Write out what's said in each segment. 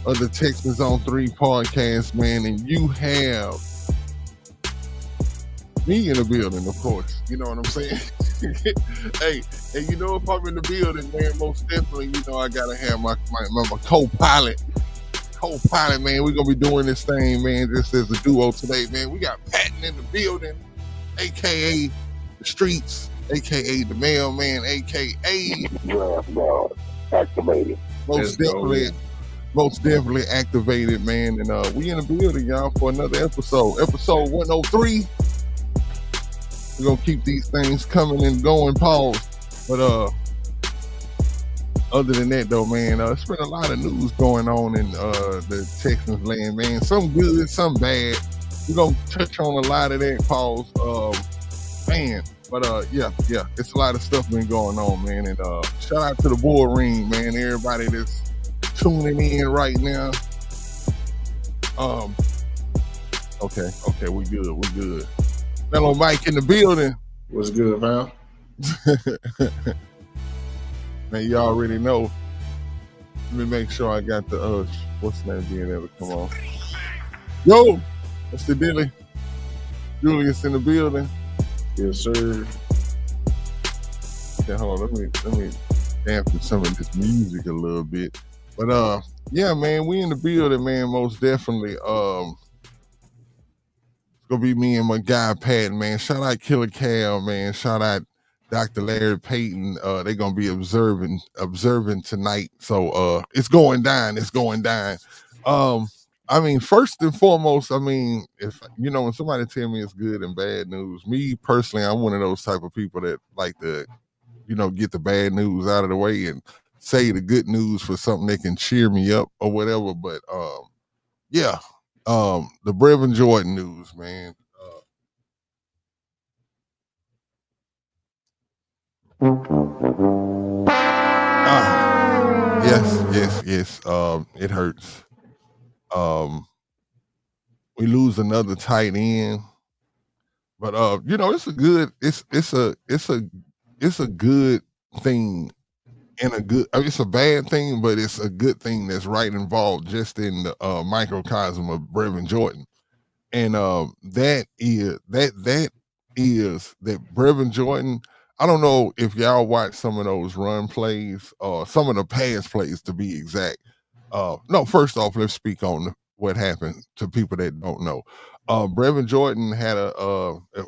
of the Texans on 3 podcast, man, and you have me in the building, of course. You know what I'm saying? Hey, and you know if I'm in the building, man, most definitely, you know I gotta have my co-pilot. Co-pilot, man. We're gonna be doing this thing, man, just as a duo today, man. We got Patton in the building, aka the streets, aka the mailman, aka Draft guard activated. most definitely activated, man. And we in the building, y'all, for another episode 103. We're gonna keep these things coming and going, pause. But other than that though, man, it's been a lot of news going on in the Texans land, man. Some good, some bad. We're gonna touch on a lot of that, pause. Man. But yeah, it's a lot of stuff been going on, man. And shout out to the Bull Ring, man. Everybody that's tuning in right now. Okay, we good. Fellow Mike in the building. What's good, man? Man, you already know. Let me make sure I got the what's the name being able to come on. Yo, what's the dealie? Julius in the building. Yes, sir. Okay, hold on. Let me dampen some of this music a little bit. But yeah, man, we in the building, man. Most definitely. It's gonna be me and my guy Patton, man. Shout out Killer Cal, man. Shout out Dr. Larry Payton. They're gonna be observing tonight. So it's going down. I mean, first and foremost, I mean, if you know when somebody tell me it's good and bad news, me personally, I'm one of those type of people that like to, you know, get the bad news out of the way and say the good news for something that can cheer me up or whatever. But yeah, the Brevin Jordan news, man. Yes. It hurts. We lose another tight end, but you know, it's a good thing and it's a bad thing, but it's a good thing that's right involved just in the microcosm of Brevin Jordan. And that is that Brevin Jordan. I don't know if y'all watch some of those run plays or some of the pass plays to be exact. No, first off, let's speak on what happened to people that don't know. Brevin Jordan had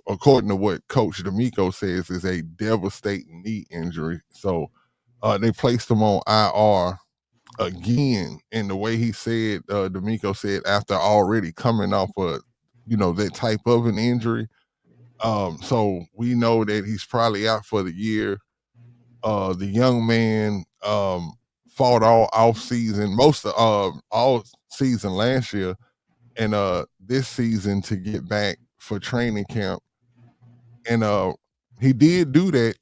according to what Coach D'Amico says, is a devastating knee injury. So they placed him on IR again. And the way he said, D'Amico said, after already coming off that type of an injury. So we know that he's probably out for the year. The young man fought all off season, most of all season last year, and this season to get back for training camp. And he did do that,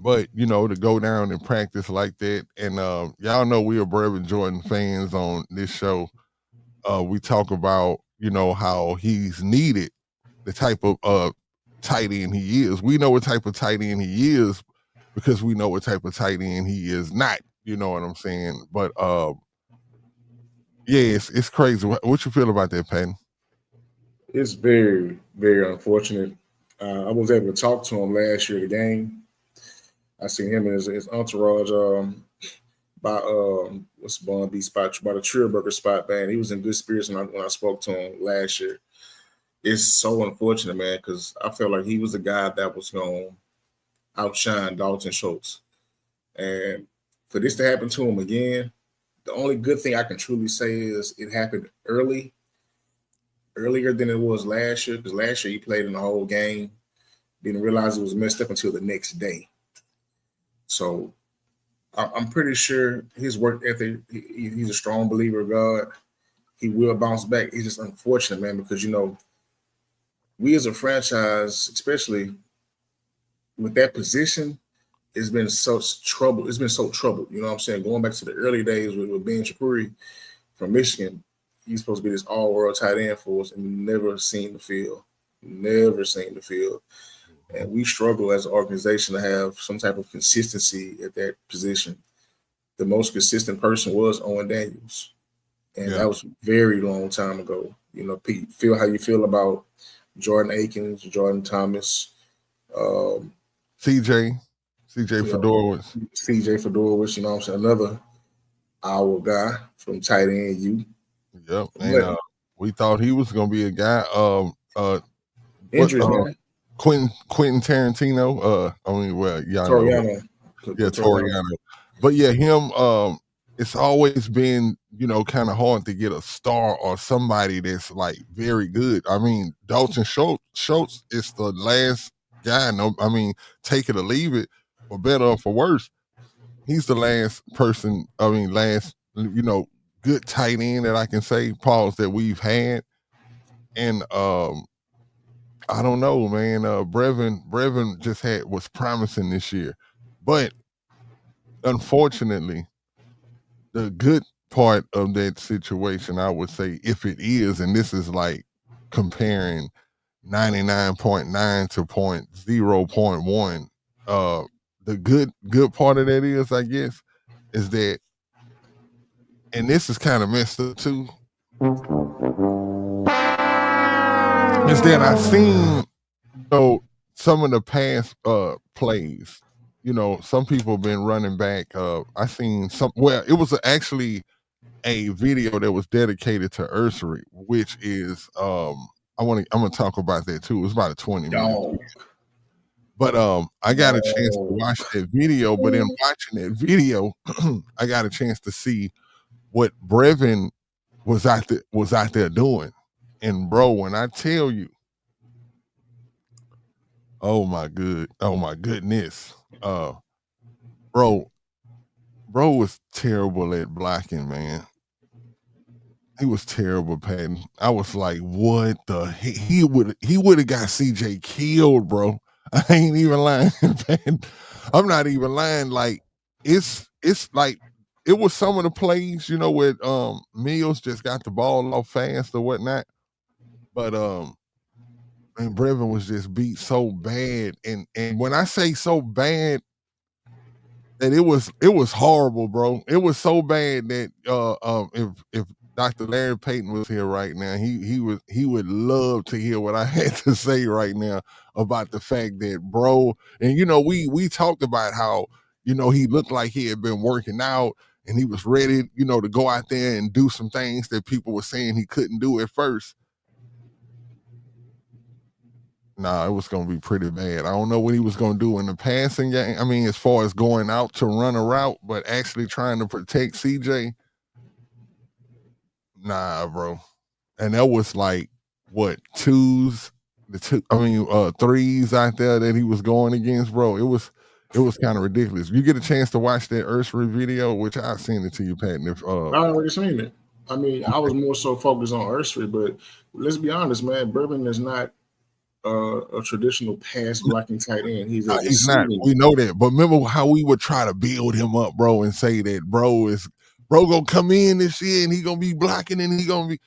but you know, to go down and practice like that. And y'all know we are Brevin Jordan fans on this show. We talk about, you know, how he's needed, the type of tight end he is. We know what type of tight end he is because we know what type of tight end he is not. You know what I'm saying? But yeah, it's crazy. What you feel about that, Patton? It's very, very unfortunate. I was able to talk to him last year at the game. I seen him and his entourage by what's the Bond B spot, by the Trierberger spot, man. He was in good spirits when I spoke to him last year. It's so unfortunate, man, because I felt like he was the guy that was going to outshine Dalton Schultz. And for this to happen to him again, the only good thing I can truly say is it happened earlier than it was last year, because last year he played in the whole game, didn't realize it was messed up until the next day. So I'm pretty sure his work ethic, he's a strong believer of God. He will bounce back. It's just unfortunate, man, because, you know, we as a franchise, especially with that position, it's been so troubled. It's been so troubled. You know what I'm saying? Going back to the early days with Ben Chapuri from Michigan, he's supposed to be this all-world tight end for us and never seen the field. And we struggle as an organization to have some type of consistency at that position. the most consistent person was Owen Daniels, and that was a very long time ago. You know, Pete, feel how you feel about Jordan Akins, Jordan Thomas, CJ Fedorowicz. CJ Fedorowicz, you know what I'm saying? Another our guy from tight end U. Yep. And we thought he was gonna be a guy. Injuries, man. Quentin Tarantino. I mean, well, y'all Toriano. know. Yeah, Toriano. But yeah, him. It's always been, you know, kind of hard to get a star or somebody that's like very good. I mean, Dalton Schultz is the last guy. No, I mean, take it or leave it, for better or for worse. He's the last person. I mean, last, you know, good tight end that I can say, pause, that we've had. And I don't know, man. Brevin just was promising this year, but unfortunately, the good part of that situation, I would say, if it is, and this is like comparing 99.9 to 0.1, the good part of that is, I guess, is that, and this is kind of messed up too, is that I seen, you know, some of the past plays. You know, some people have been running back. I seen some. Well, it was actually a video that was dedicated to Ursary, which is I'm gonna talk about that too. It was about a 20-minute. But I got a chance to watch that video. But in watching that video, I got a chance to see what Brevin was out there doing. And bro, when I tell you, oh my goodness, bro was terrible at blocking, man. He was terrible, Patton. I was like, what the heck? He would have got CJ killed, bro. I ain't even lying, Patton. I'm not even lying. Like, it's like, it was some of the plays, you know, where Mills just got the ball off fast or whatnot. But and Brevin was just beat so bad. And when I say so bad, that it was horrible, bro. It was so bad that if Dr. Larry Payton was here right now, he would love to hear what I had to say right now about the fact that, bro, and you know, we talked about how, you know, he looked like he had been working out and he was ready, you know, to go out there and do some things that people were saying he couldn't do at first. Nah, it was going to be pretty bad. I don't know what he was going to do in the passing game. I mean, as far as going out to run a route, but actually trying to protect CJ. Nah, bro. And that was like, what, threes out there that he was going against, bro. It was kind of ridiculous. You get a chance to watch that Ursary video, which I've seen it to you, Patton. I already seen it. I mean, I was more so focused on Ursary, but let's be honest, man. Brevin is not a traditional pass blocking tight end. He's not. We know that. But remember how we would try to build him up, bro, and say that bro gonna come in this year and he gonna be blocking and he gonna be.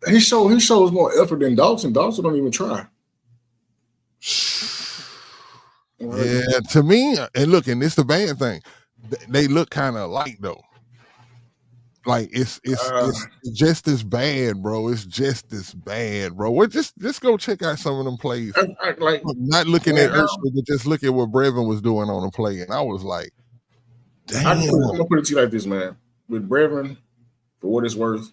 He shows more effort than Dalton. Dalton don't even try. Yeah, to me, and look, and it's the bad thing. They look kind of alike though. Like it's just as bad, bro. It's just as bad, bro. Well, just go check out some of them plays. Like, not looking at Ursula, but just look at what Brevin was doing on the play, and I was like, damn. I'm gonna put it to you like this, man. With Brevin, for what it's worth,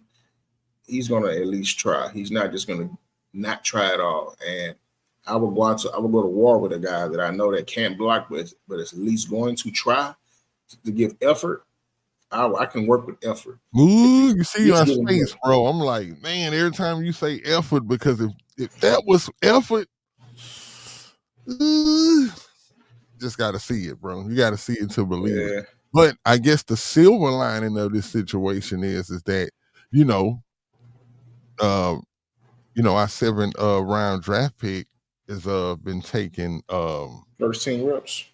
he's gonna at least try. He's not just gonna not try at all. And I would go to war with a guy that I know that can't block, but is at least going to try to give effort. I can work with effort. Ooh, you see my face, bro. I'm like, man, every time you say effort, because if that was effort, just got to see it, bro. You got to see it to believe it. But I guess the silver lining of this situation is that, you know, our 7th round draft pick has been taking first team reps.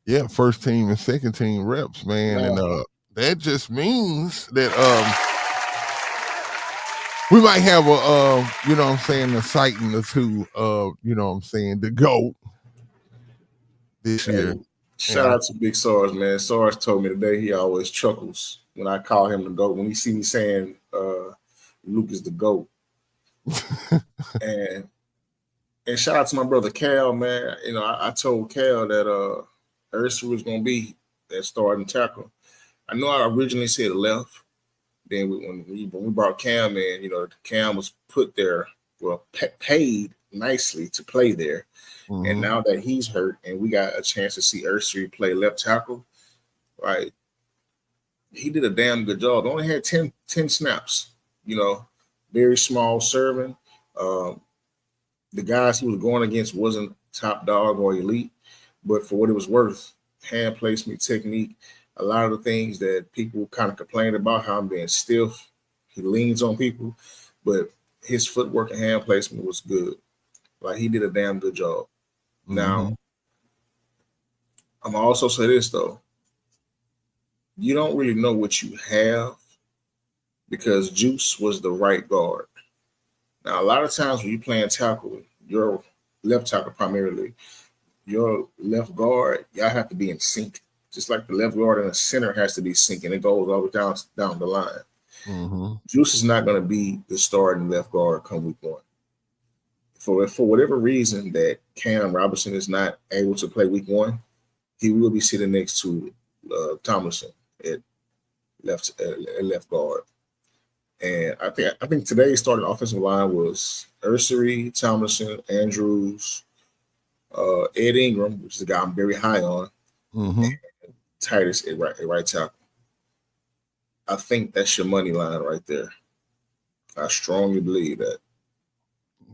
Yeah, first team and second team reps, man. Wow. And that just means that we might have a sighting or two of, the GOAT this year. Shout out to Big SARS, man. SARS told me today he always chuckles when I call him the GOAT. When he see me saying Luke is the GOAT. and shout out to my brother Cal, man. You know, I told Cal that Ursa was gonna be that starting tackle. I know I originally said left. Then when we brought Cam in, you know, Cam was put there, well, paid nicely to play there. Mm-hmm. And now that he's hurt and we got a chance to see Ursary play left tackle, right, he did a damn good job. Only had 10 snaps, you know, very small serving. The guys he was going against wasn't top dog or elite, but for what it was worth, hand placement, technique, a lot of the things that people kind of complained about, how I'm being stiff, he leans on people, but his footwork and hand placement was good. Like, he did a damn good job. Mm-hmm. Now, I'm gonna also say this though. You don't really know what you have because Juice was the right guard. Now, a lot of times when you're playing tackle, your left tackle primarily, your left guard, y'all have to be in sync. Just like the left guard and the center has to be syncing. It goes all the way down the line. Mm-hmm. Juice is not going to be the starting left guard come week one. For whatever reason that Cam Robinson is not able to play week one, he will be sitting next to Tomlinson at left guard. And I think today's starting offensive line was Ursary, Tomlinson, Andrews, Ed Ingram, which is a guy I'm very high on, mm-hmm. and Titus at right tackle. I think that's your money line right there. I strongly believe that.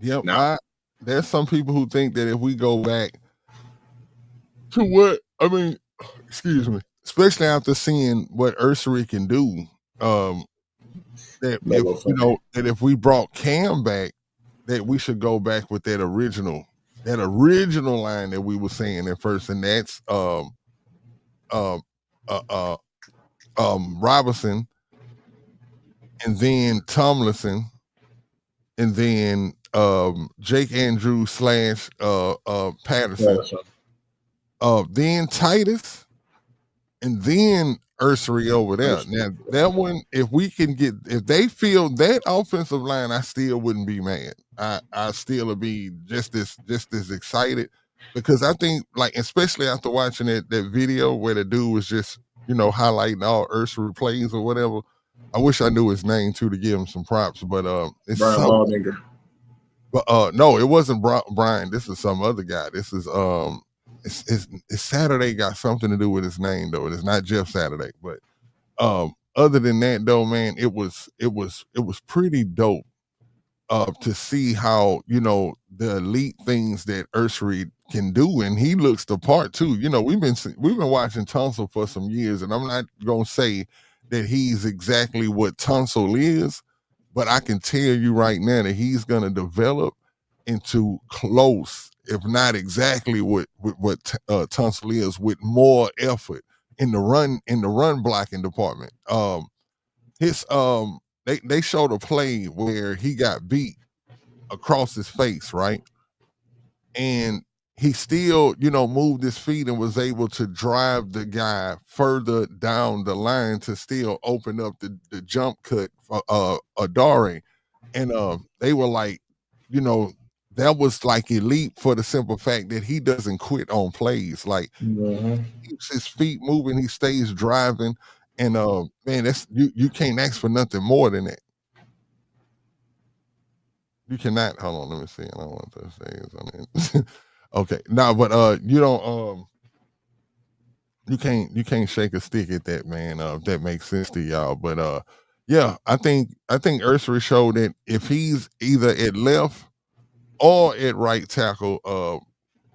Yep. Now, there's some people who think that if we go back to what, I mean, excuse me, especially after seeing what Ursary can do, that if we brought Cam back, that we should go back with that original line that we were saying at first, and that's Robinson, and then Tomlinson, and then Jake Andrews / Patterson, then Titus, and then Ursary over there. Now that one, if they feel that offensive line, I still wouldn't be mad. I still would be just as excited, because I think, like, especially after watching that video where the dude was just, you know, highlighting all Ursary plays or whatever. I wish I knew his name too to give him some props, but it's Brian Baldinger. But no, it wasn't Brian. This is some other guy. This is it's Saturday got something to do with his name though. It's not Jeff Saturday, but other than that though, man, it was pretty dope to see how, you know, the elite things that Ursary can do, and he looks the part too. You know, we've been watching Tunsil for some years, and I'm not gonna say that he's exactly what Tunsil is, but I can tell you right now that he's gonna develop into close, if not exactly what Tunsil is, with more effort in the run blocking department. They showed a play where he got beat across his face, right? And he still, you know, moved his feet and was able to drive the guy further down the line to still open up the jump cut for Adare. And they were like, you know, that was like elite for the simple fact that he doesn't quit on plays. Like, he keeps his feet moving, he stays driving. And man, that's you can't ask for nothing more than that. You cannot. Hold on, let me see. I don't want to say it's on it. Okay, no, but you don't. You can't shake a stick at that, man. If that makes sense to y'all. But yeah, I think Ursary showed that if he's either at left or at right tackle,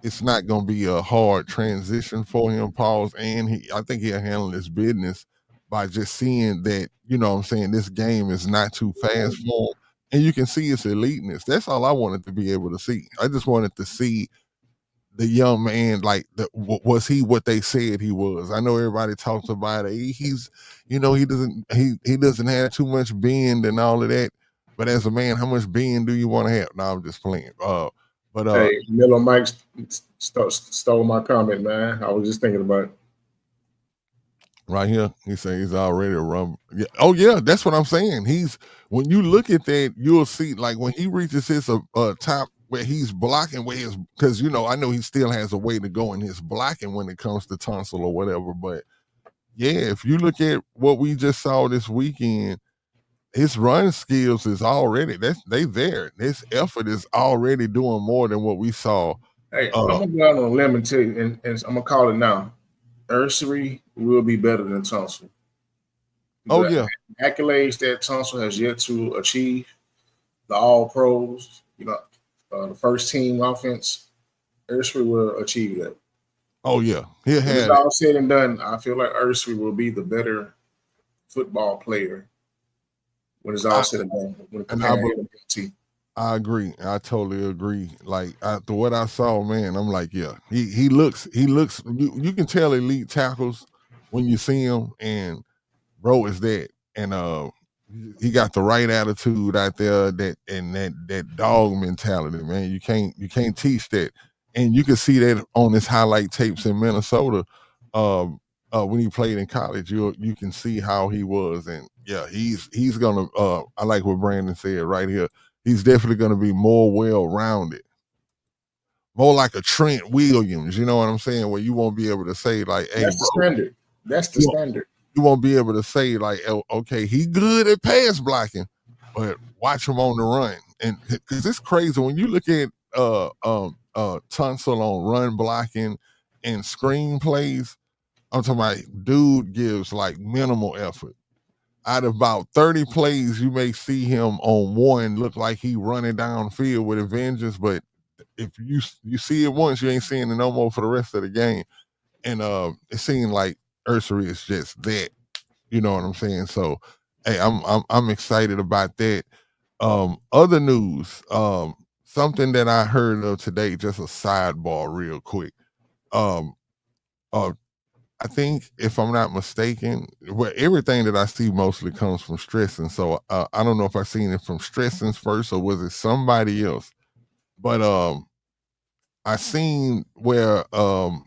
it's not gonna be a hard transition for him, Pauls, and I think he'll handle his business by just seeing that, you know what I'm saying, this game is not too fast for him. And you can see his eliteness. That's all I wanted to be able to see. I just wanted to see the young man, like, was he what they said he was? I know everybody talks about it. He's, you know, he doesn't have too much bend and all of that. But as a man, how much bend do you want to have? No, I'm just playing. Hey, Miller Mike Stole my comment, man. I was just thinking about it. Right here, he said he's already a run. Yeah. Oh yeah, that's what I'm saying. He's when you look at that, you'll see like when he reaches his top where he's blocking, where his because I know he still has a way to go in his blocking when it comes to Tunsil or whatever. But yeah, if you look at what we just saw this weekend, his run skills is already they there. His effort is already doing more than what we saw. Hey, I'm gonna go out on a limb and tell you, and I'm gonna call it now. Ursary will be better than Tunsil. Oh yeah, accolades that Tunsil has yet to achieve, the All Pros, the first team offense, Ursary will achieve that. Oh yeah, when it's all said and done, I feel like Ursary will be the better football player when it's all said and done. When I agree. I totally agree. Like after what I saw, man, I'm like, yeah, he looks. You can tell elite tackles when you see him, and bro is that, and he got the right attitude out there. That dog mentality, man. You can't teach that, and you can see that on his highlight tapes in Minnesota. When he played in college, you can see how he was, and yeah, he's gonna. I like what Brandon said right here. He's definitely going to be more well-rounded, more like a Trent Williams. You know what I'm saying? Where you won't be able to say like, "Hey, that's the standard." That's the standard. You won't be able to say like, oh, "Okay, he good at pass blocking, but watch him on the run." And because it's crazy when you look at Tunsil on run blocking and screen plays. I'm talking about dude gives like minimal effort. Out of about 30 plays, you may see him on one look like he running downfield with a vengeance, but if you see it once, you ain't seeing it no more for the rest of the game. And it seemed like Ursary is just that. You know what I'm saying? So, hey, I'm excited about that. Other news, something that I heard of today, just a sidebar real quick. Um, I think if I'm not mistaken, well, everything that I see mostly comes from Stressing. So I don't know if I seen it from Stressings first or was it somebody else. But I seen where John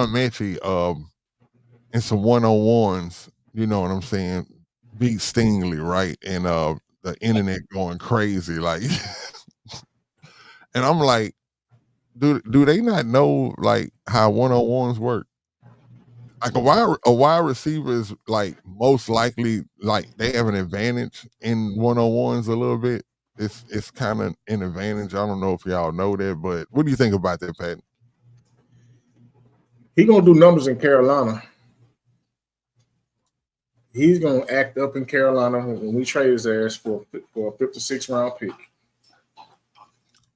Mechie in some one-on-ones, you know what I'm saying, beat Stingley, right? And the internet going crazy, like and I'm like, do they not know like how one-on-ones work? Like a wide receiver is like most likely like they have an advantage in one-on-ones a little bit. It's kind of an advantage. I don't know if y'all know that, but what do you think about that, Pat? He gonna do numbers in Carolina. He's gonna act up in Carolina when we trade his ass for a 56 round pick.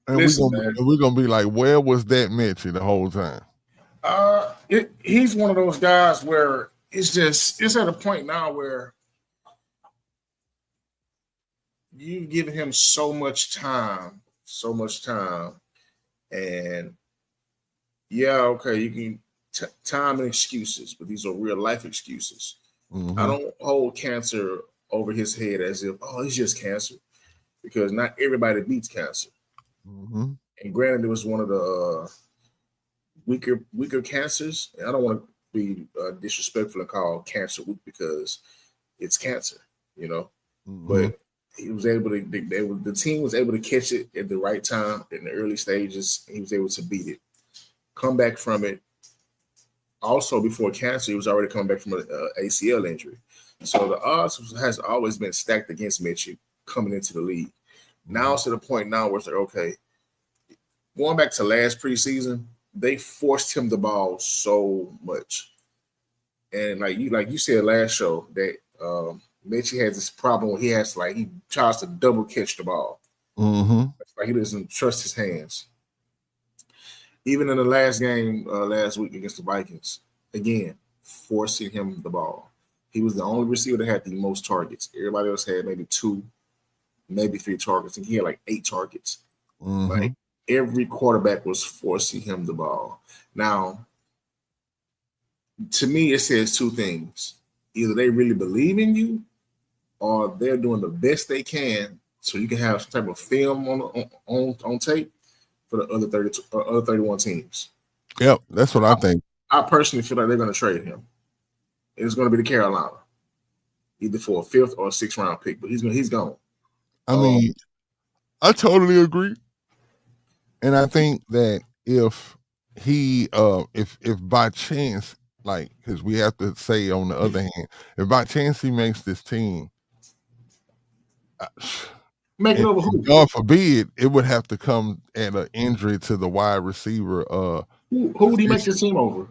And we're gonna be like, where was that Mitchie the whole time? He's one of those guys where it's at a point now where you've given him so much time, and yeah, okay, you can time and excuses, but these are real life excuses. Mm-hmm. I don't hold cancer over his head as if, it's just cancer, because not everybody beats cancer. Mm-hmm. And granted, it was one of the weaker cancers. And I don't want to be disrespectful and call cancer weak because it's cancer, Mm-hmm. But he was able to. The team was able to catch it at the right time in the early stages. He was able to beat it, come back from it. Also, before cancer, he was already coming back from an ACL injury. So the odds has always been stacked against Mitchell coming into the league. Now it's to the point now where it's like, okay, going back to last preseason, they forced him the ball so much. And like you said last show, that Mitchell has this problem where he tries to double catch the ball. Mm-hmm. It's like he doesn't trust his hands. Even in the last game last week against the Vikings, again, forcing him the ball. He was the only receiver that had the most targets. Everybody else had maybe 2, maybe 3 targets. And he had like 8 targets. Mm-hmm. Like every quarterback was forcing him the ball. Now, to me, it says 2 things. Either they really believe in you or they're doing the best they can so you can have some type of film on tape for the other 31 teams. Yep, that's what I think. I personally feel like they're going to trade him. It's going to be the Carolina, either for a 5th or a 6th round pick. But he's gone. I mean, I totally agree, and I think that if he, if by chance, like, because we have to say on the other hand, if by chance he makes this team, Make it and over who? God forbid, it would have to come at an injury to the wide receiver. Who would he make this team over?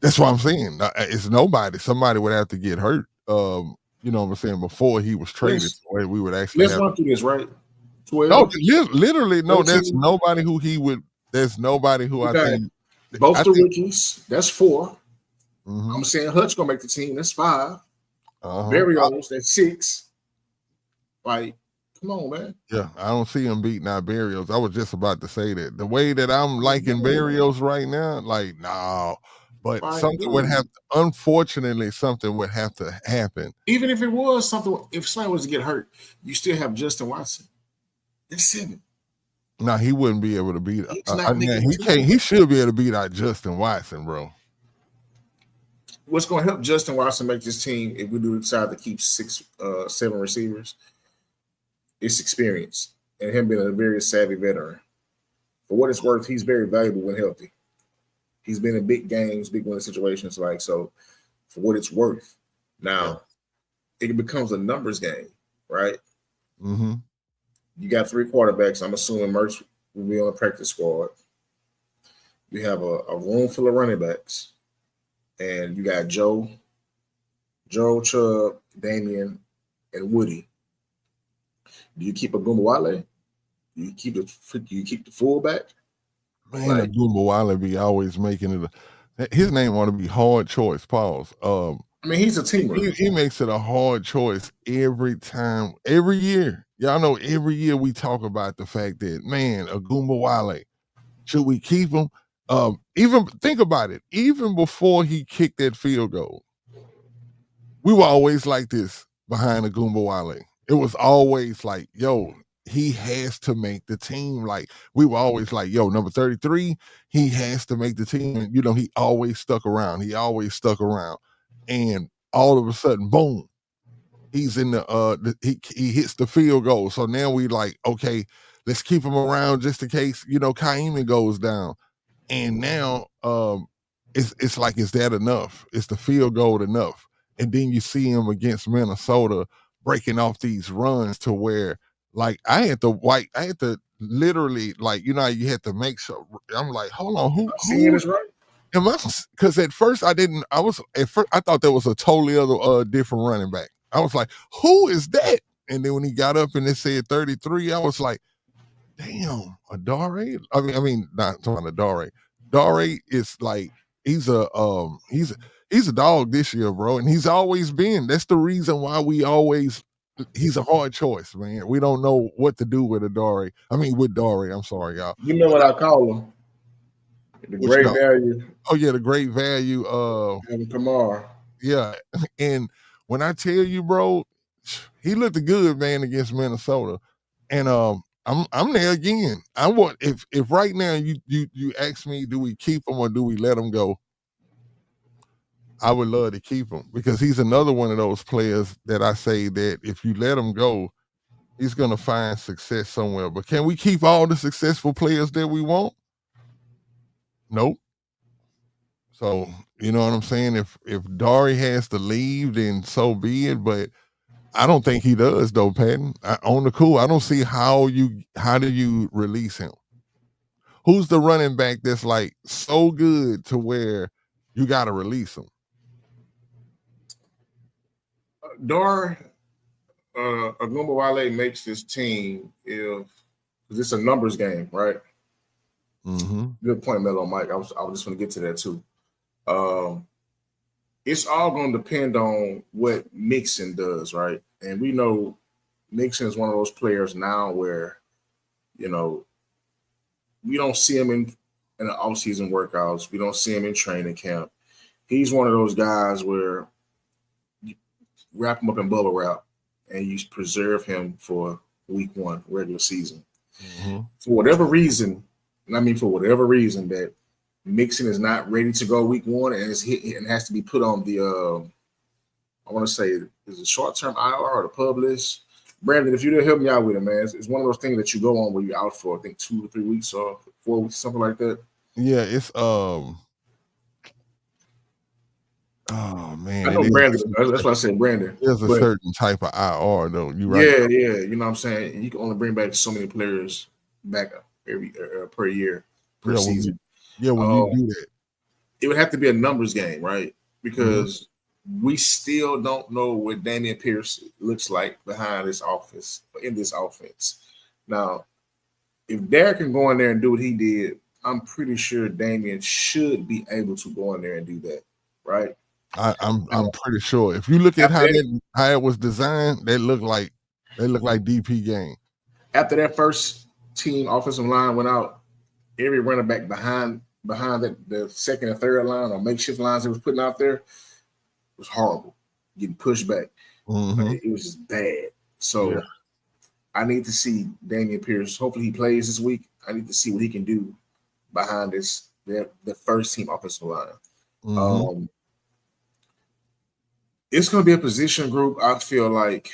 That's what I'm saying. It's nobody. Somebody would have to get hurt. You know what I'm saying, before he was traded, where we would actually let's run through this, right? 12. No, literally, no. 13. There's nobody who he would. There's nobody who I think. Both the rookies. That's 4. Mhm. I'm saying Hutch gonna make the team. That's 5. Berrios. That's 6. Like, come on, man. Yeah, I don't see him beating out Berrios. I was just about to say that. The way that I'm liking Berrios right now, like, no. But something would have to, unfortunately, something would have to happen. Even if it was something, if somebody was to get hurt, you still have Justin Watson. That's 7. No, he wouldn't be able to beat. He can't. He should be able to beat out Justin Watson, bro. What's going to help Justin Watson make this team if we do decide to keep 7 receivers? It's experience and him being a very savvy veteran. For what it's worth, he's very valuable when healthy. He's been in big games, big winning situations, like so. For what it's worth, now it becomes a numbers game, right? Mm-hmm. You got 3 quarterbacks. I'm assuming Mertz will be on the practice squad. You have a room full of running backs, and you got Joe, Chubb, Damian, and Woody. Do you keep Agumbawale? Do you keep the fullback? Man, like, Agumbawale be always making it. His name ought to be hard choice. Pause. I mean, he's a teamer. He makes it a hard choice every time, every year. Y'all know every year we talk about the fact that, man, Agumbawale, should we keep him? Even think about it. Even before he kicked that field goal, we were always like this behind Agumbawale. It was always like, yo, he has to make the team. Like, we were always like, yo, number 33, he has to make the team. And, you know, he always stuck around. And all of a sudden, boom, he's in he hits the field goal. So now we like, okay, let's keep him around just in case, you know, Kaimi goes down. And now it's like, is that enough? Is the field goal enough? And then you see him against Minnesota breaking off these runs to where, like, I had to literally, like, you know, you had to make sure. I'm like, hold on, who is right? Because at first I thought that was a totally other different running back. I was like, who is that? And then when he got up and it said 33, I was like, damn, Adare. I mean, not talking Adare. Dare is like, he's a dog this year, bro, and he's always been. That's the reason why he's a hard choice, man. We don't know what to do with Adare. I mean, with Dare. I'm sorry, y'all. You know what I call him? The great value. Oh yeah, the great value. Kamar. Yeah, and when I tell you, bro, he looked good, man, against Minnesota, and I'm there again. I want if right now you ask me, do we keep him or do we let him go? I would love to keep him because he's another one of those players that I say that if you let him go, he's gonna find success somewhere. But can we keep all the successful players that we want? Nope. So you know what I'm saying? If Dari has to leave, then so be it. But I don't think he does, though, Patton. On the cool, I don't see how do you release him? Who's the running back that's like so good to where you got to release him? Agumbawale makes this team because it's a numbers game, right? Mm-hmm. Good point, Melo, Mike. I was just going to get to that too. It's all going to depend on what Mixon does, right? And we know Mixon is one of those players now where, you know, we don't see him in the off-season workouts. We don't see him in training camp. He's one of those guys where you wrap him up in bubble wrap and you preserve him for week 1, regular season. Mm-hmm. For whatever reason that Mixon is not ready to go week 1, and it's hit and has to be put on the I want to say is it short-term IR or the pub list. Brandon, if you didn't help me out with it, man, it's one of those things that you go on where you're out for I think 2 or 3 weeks or 4 weeks, something like that. Yeah, it's oh man, I know Brandon. That's why I said Brandon. There's a but, certain type of IR though. You right? Yeah, you know what I'm saying. And you can only bring back so many players back every per year per season. When you do that, it would have to be a numbers game, right? Because we still don't know what Dameon Pierce looks like behind this offense, in this offense. Now, if Derek can go in there and do what he did, I'm pretty sure Dameon should be able to go in there and do that, right? I'm pretty sure. If you look at how it was designed, they look like DP game. After that first team offensive line went out, every running back behind the second and third line or makeshift lines they was putting out there was horrible, getting pushed back. It was just bad. So I need to see Dameon Pierce. Hopefully he plays this week. I need to see what he can do behind the first team offensive line. It's going to be a position group. I feel like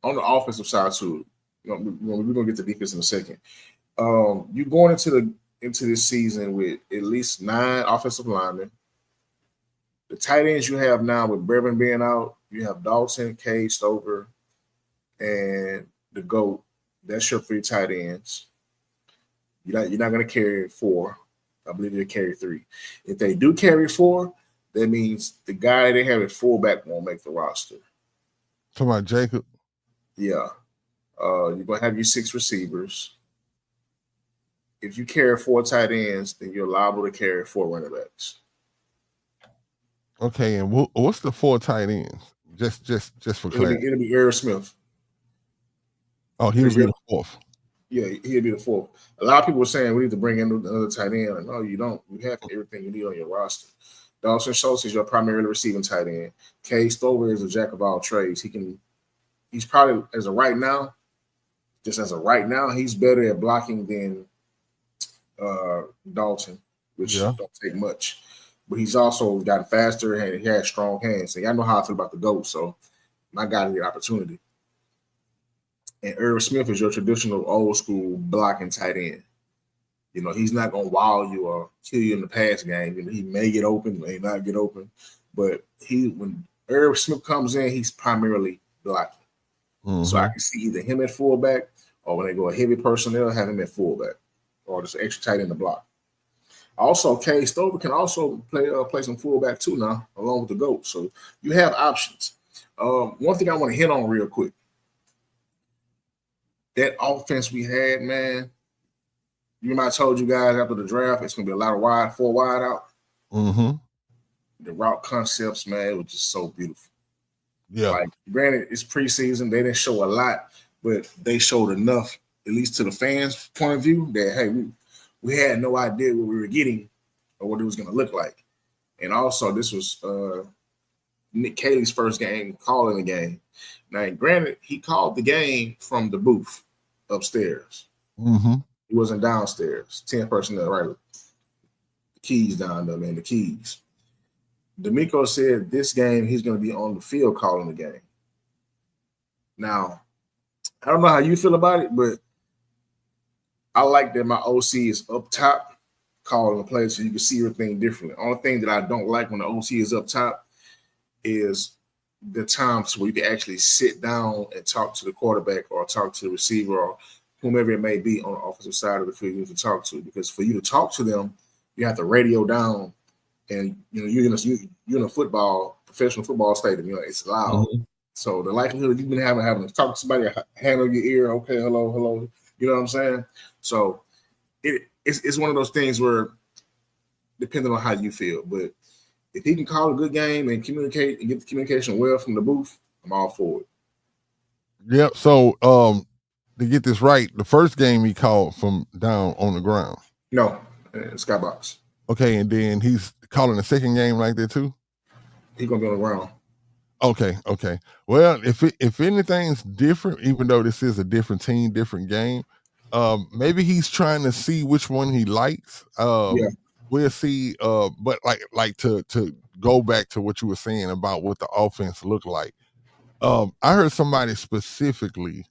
on the offensive side too. We're going to get to defense in a second. You're going into this season with at least 9 offensive linemen. The tight ends you have now with Brevin being out, you have Dalton, Cade Stover, and the GOAT. That's your 3 tight ends. You're not going to carry 4. I believe they carry 3. If they do carry 4, that means the guy they have at fullback won't make the roster. Talking about Jacob? Yeah. You're going to have your 6 receivers. If you carry 4 tight ends, then you're liable to carry 4 running backs. Okay, and what's the 4 tight ends? Just for clarity. It'll be Irv Smith. Oh, he'll be the 4th. Yeah, he'll be the 4th. A lot of people were saying we need to bring in another tight end. Like, no, you don't. You have everything you need on your roster. Dawson Schultz is your primarily receiving tight end. Cade Stover is a jack of all trades. He's probably as of right now, he's better at blocking than Dalton, which don't take much. But he's also gotten faster and he has strong hands. So y'all know how I feel about the GOAT, so my guy to get opportunity. And Irv Smith is your traditional old school blocking tight end. You know, he's not gonna wow you or kill you in the pass game. You know, he may get open, may not get open, but when Irv Smith comes in, he's primarily blocking. So I can see either him at fullback or when they go a heavy personnel, have him at fullback or just extra tight in the block. Also, Cade Stover can also play some fullback too now, along with the GOAT. So you have options. One thing I want to hit on real quick. That offense we had, man, you remember I told you guys after the draft, it's going to be a lot of 4 wide out. The route concepts, man, was just so beautiful. Yeah. Like, granted, it's preseason. They didn't show a lot, but they showed enough, at least to the fans' point of view, that, hey, we had no idea what we were getting or what it was going to look like. And also, this was Nick Caley's first game calling the game. Now, granted, he called the game from the booth upstairs. He wasn't downstairs. 10 personnel, right? The keys down there, man, the keys. D'Amico said this game he's going to be on the field calling the game. Now, I don't know how you feel about it, but I like that my OC is up top calling the play so you can see everything differently. Only thing that I don't like when the OC is up top is the times where you can actually sit down and talk to the quarterback or talk to the receiver or whomever it may be on the offensive side of the field you need to talk to. Because for you to talk to them, you have to radio down. And you know you're in a professional football stadium. You know it's loud, so the likelihood you've been having to talk to somebody, hand on your ear, okay, hello, you know what I'm saying? So it's one of those things where, depending on how you feel, but if he can call a good game and communicate and get the communication well from the booth, I'm all for it. Yep. So to get this right, the first game he called from down on the ground. No, skybox. Okay, and then he's calling the second game like that too? He's going to be on the ground. Okay. Well, if anything's different, even though this is a different team, different game, maybe he's trying to see which one he likes. we'll see. But like to go back to what you were saying about what the offense looked like. I heard somebody specifically,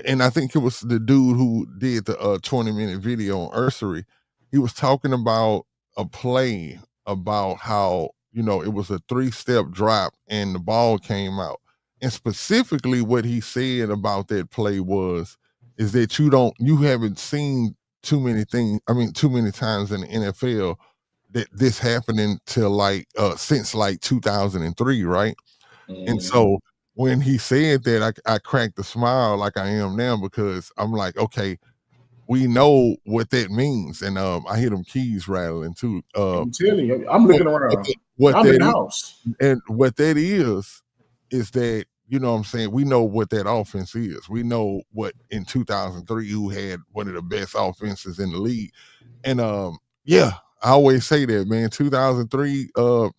and I think it was the dude who did the 20-minute video on Ursery. He was talking about a play about how, it was a 3-step drop and the ball came out. And specifically what he said about that play is that you haven't seen too many times in the NFL that this happening till since 2003, right? And so when he said that, I cracked a smile like I am now because I'm like, okay, we know what that means. And I hear them keys rattling too. I'm telling you, I'm What, looking around. what I'm in that the is, house. and what that is that, what I'm saying, we know what that offense is. We know what in 2003 who had one of the best offenses in the league. And yeah, I always say that, man. 2003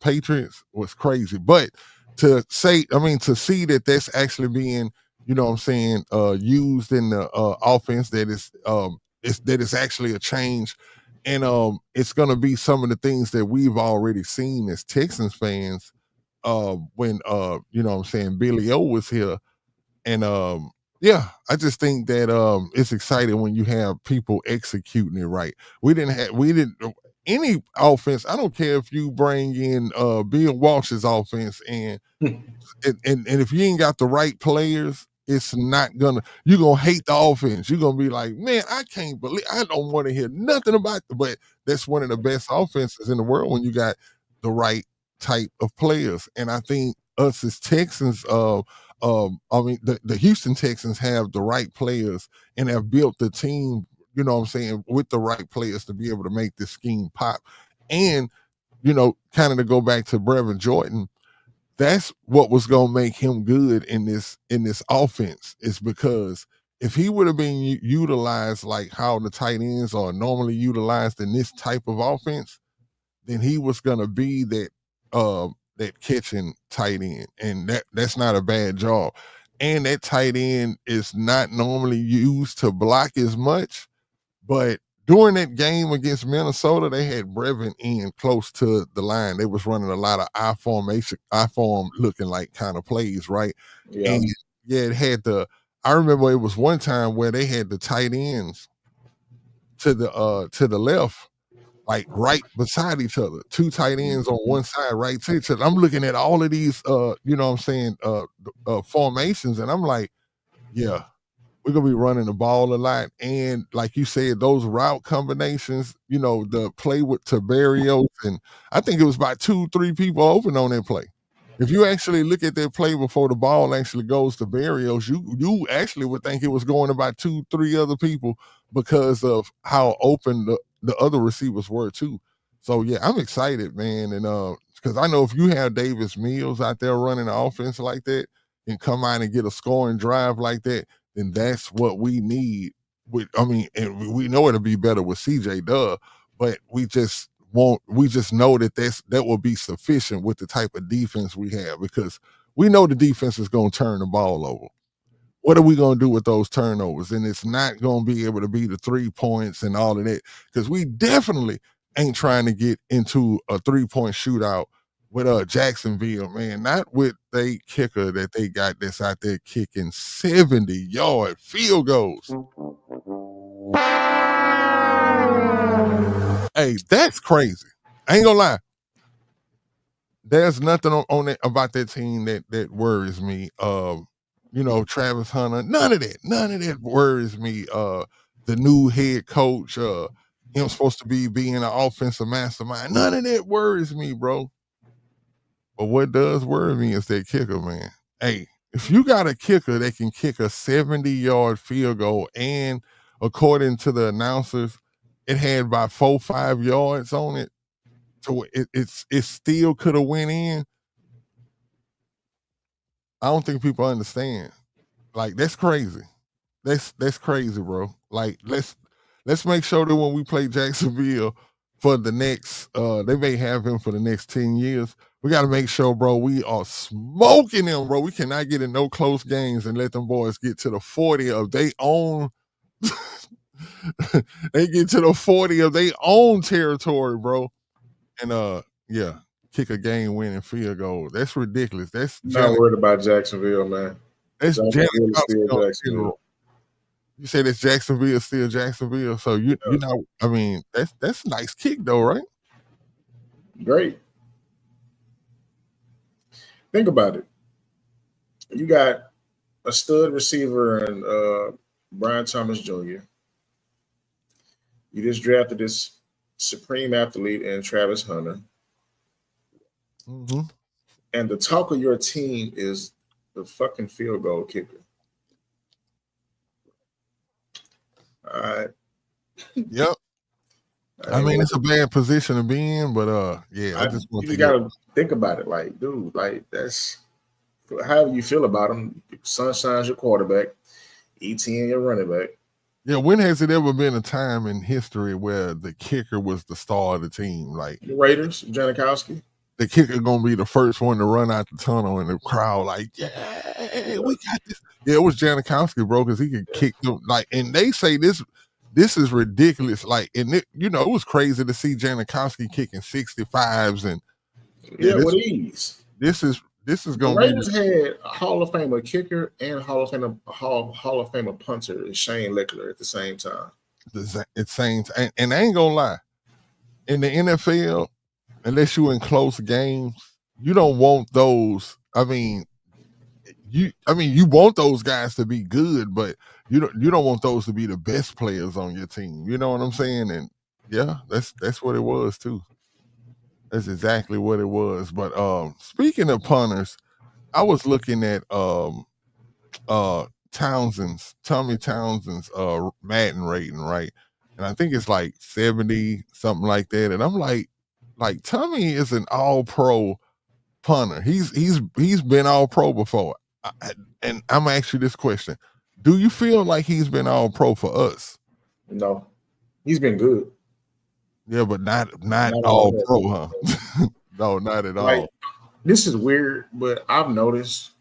Patriots was crazy. But to see that that's actually being, what I'm saying, used in the offense, that is actually a change. And it's gonna be some of the things that we've already seen as Texans fans when what I'm saying, Billy O was here. And yeah, I just think that it's exciting when you have people executing it right. We didn't any offense. I don't care if you bring in Bill Walsh's offense and if you ain't got the right players, it's not gonna. You're gonna hate the offense. You're gonna be like, man, I can't believe. I don't want to hear nothing about it. But that's one of the best offenses in the world when you got the right type of players. And I think us as Texans, the Houston Texans have the right players and have built the team. What I'm saying, with the right players to be able to make this scheme pop. And kind of to go back to Brevin Jordan, that's what was going to make him good in this offense, is because if he would have been utilized like how the tight ends are normally utilized in this type of offense, then he was going to be that catching tight end, and that's not a bad job. And that tight end is not normally used to block as much, but during that game against Minnesota, they had Brevin in close to the line. They was running a lot of I formation, I form looking like kind of plays, right? Yeah. And yeah, it had I remember it was one time where they had the tight ends to the left, like right beside each other. Two tight ends on one side, right to each other. I'm looking at all of these what I'm saying, formations, and I'm like, yeah, we're gonna be running the ball a lot. And like you said, those route combinations, the play with Tiberios, and I think it was about 2-3 people open on that play. If you actually look at that play before the ball actually goes to Barrios, you actually would think it was going about 2-3 other people because of how open the other receivers were too. So yeah, I'm excited, man. And because I know if you have Davis Mills out there running an offense like that and come out and get a scoring drive like that, then that's what we need. And we know it'll be better with CJ Duh, but we just know that will be sufficient with the type of defense we have, because we know the defense is going to turn the ball over. What are we going to do with those turnovers? And it's not going to be able to be the 3 points and all of that, because we definitely ain't trying to get into a 3-point shootout with Jacksonville, man. Not with the kicker that they got that's out there kicking 70-yard field goals. Hey, that's crazy. I ain't gonna lie. There's nothing on it about that team that worries me. Travis Hunter, none of that worries me. The new head coach, him supposed to be being an offensive mastermind, none of that worries me, bro. But what does worry me is that kicker, man. Hey, if you got a kicker that can kick a 70-yard field goal, and according to the announcers, it had about 4-5 yards on it, so it still could have went in. I don't think people understand. Like, that's crazy. That's crazy, bro. Like, let's make sure that when we play Jacksonville for the next, they may have him for the next 10 years. We got to make sure, bro, we are smoking them, bro. We cannot get in no close games and let them boys get to the 40 of their own They get to the 40 of their own territory, bro. And yeah, kick a game-winning field goal. That's ridiculous. That's Not worried about Jacksonville, man. That's Jacksonville is still Jacksonville. Jacksonville. You say that's Jacksonville, still Jacksonville. So you know, I mean, that's a nice kick though, right? Great. Think about it. You got a stud receiver and Brian Thomas Jr. You just drafted this supreme athlete and Travis Hunter. Mm-hmm. And the talk of your team is the fucking field goal kicker. All right. Yep. I mean, it's a bad position to be in, but yeah, I just want you gotta think about it, like, dude, like that's however you feel about him. Sunshine's your quarterback, ETN your running back. Yeah, when has it ever been a time in history where the kicker was the star of the team? Like the Raiders, Janikowski. The kicker gonna be the first one to run out the tunnel, and the crowd like, yeah, we got this. Yeah, it was Janikowski, bro, because he could kick them. Like, and they say this is ridiculous. Like, and it was crazy to see Janikowski kicking 65s and with ease. This is gonna the Raiders had a Hall of Famer kicker and Hall of Famer punter, Shane Leckler at the same time. And I ain't gonna lie, in the NFL, unless you're in close games, you don't want those. I mean, you want those guys to be good, but you don't want those to be the best players on your team. You know what I'm saying? And yeah, that's what it was too. That's exactly what it was. But speaking of punters, I was looking at Tommy Townsend's Madden rating, right? And I think it's like 70, something like that. And I'm like Tommy is an all-pro punter. He's been all-pro before. And I'm gonna ask you this question: do you feel like he's been all-pro for us? No, he's been good. Yeah, but not all-pro, huh? No, not at all. This is weird, but I've noticed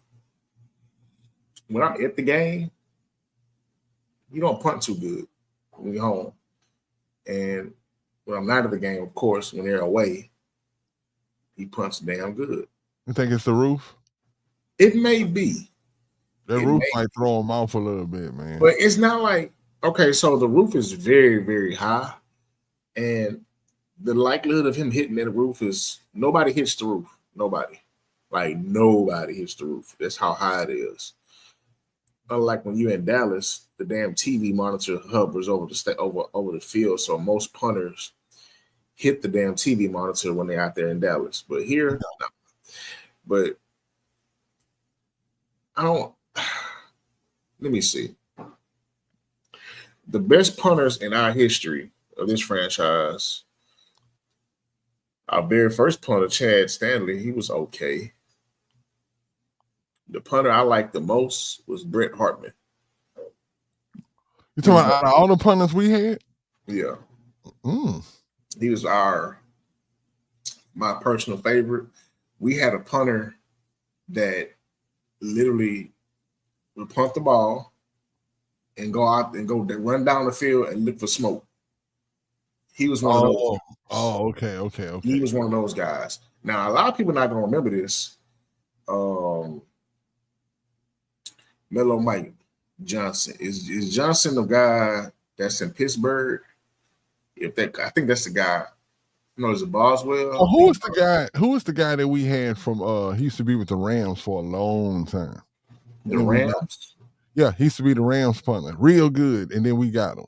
when I'm at the game, you don't punt too good when you're home, and when I'm not at the game, of course, when they're away, he punts damn good. You think it's the roof? It may be. The roof might throw him off a little bit, man. But it's not like, okay, so the roof is very, very high, and the likelihood of him hitting that roof is nobody hits the roof. Nobody. Like, nobody hits the roof. That's how high it is. Unlike when you're in Dallas, the damn TV monitor hovers over the field, so most punters hit the damn TV monitor when they're out there in Dallas. But here, no. But I don't. Let me see. The best punters in our history of this franchise, our very first punter, Chad Stanley, he was okay. The punter I liked the most was Brett Hartman. You talking about all the punters we had? Yeah. He was my personal favorite. We had a punter that literally would punt the ball and go out and run down the field and look for smoke. He was one of those. Oh, okay. He was one of those guys. Now, a lot of people are not going to remember this. Mellow Mike Johnson. Is Johnson the guy that's in Pittsburgh? I think that's the guy. Is it Boswell? Oh, who is the guy that we had from he used to be with the Rams for a long time. The Rams? Yeah, he used to be the Rams punter. Real good. And then we got him.